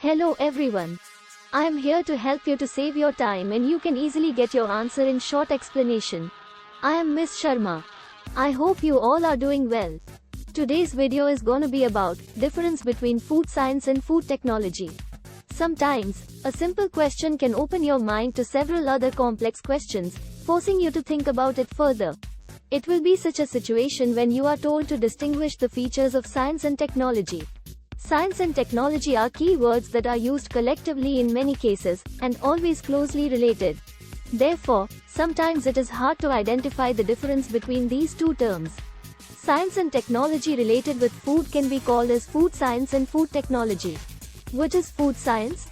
Hello everyone. I am here to help you to save your time and you can easily get your answer in short explanation. I am Miss Sharma. I hope you all are doing well. Today's video is gonna be about difference between food science and food technology. Sometimes, a simple question can open your mind to several other complex questions, forcing you to think about it further. It will be such a situation when you are told to distinguish the features of science and technology. Science and technology are key words that are used collectively in many cases, and always closely related. Therefore, sometimes it is hard to identify the difference between these two terms. Science and technology related with food can be called as food science and food technology. What is food science?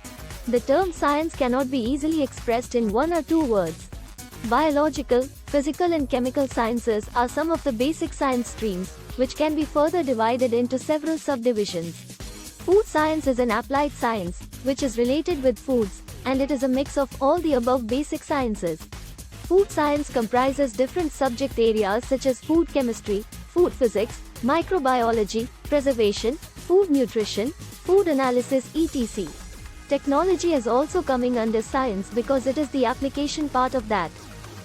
The term science cannot be easily expressed in one or two words. Biological, physical and chemical sciences are some of the basic science streams, which can be further divided into several subdivisions. Food science is an applied science, which is related with foods, and it is a mix of all the above basic sciences. Food science comprises different subject areas such as food chemistry, food physics, microbiology, preservation, food nutrition, food analysis etc. Technology is also coming under science because it is the application part of that.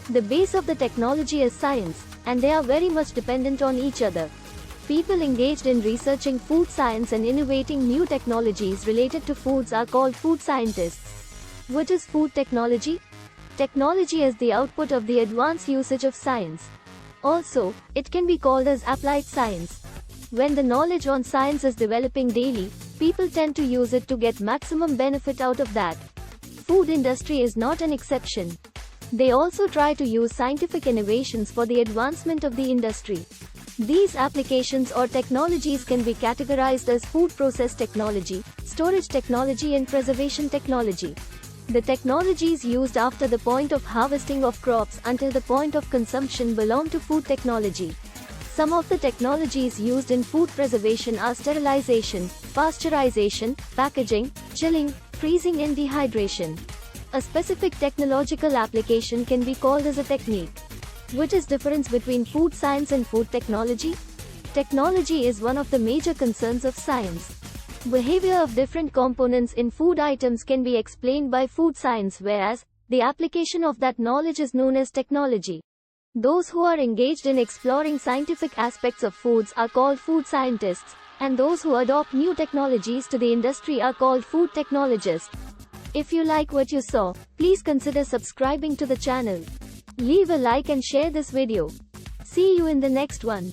The base of the technology is science, and they are very much dependent on each other. People engaged in researching food science and innovating new technologies related to foods are called food scientists. What is food technology? Technology is the output of the advanced usage of science. Also, it can be called as applied science. When the knowledge on science is developing daily, people tend to use it to get maximum benefit out of that. Food industry is not an exception. They also try to use scientific innovations for the advancement of the industry. These applications or technologies can be categorized as food process technology, storage technology and preservation technology. The technologies used after the point of harvesting of crops until the point of consumption belong to food technology. Some of the technologies used in food preservation are sterilization, pasteurization, packaging, chilling, freezing and dehydration. A specific technological application can be called as a technique. What is difference between food science and food technology? Technology is one of the major concerns of science. Behavior of different components in food items can be explained by food science, whereas the application of that knowledge is known as technology. Those who are engaged in exploring scientific aspects of foods are called food scientists, and those who adopt new technologies to the industry are called food technologists. If you like what you saw, please consider subscribing to the channel. Leave a like and share this video. See you in the next one.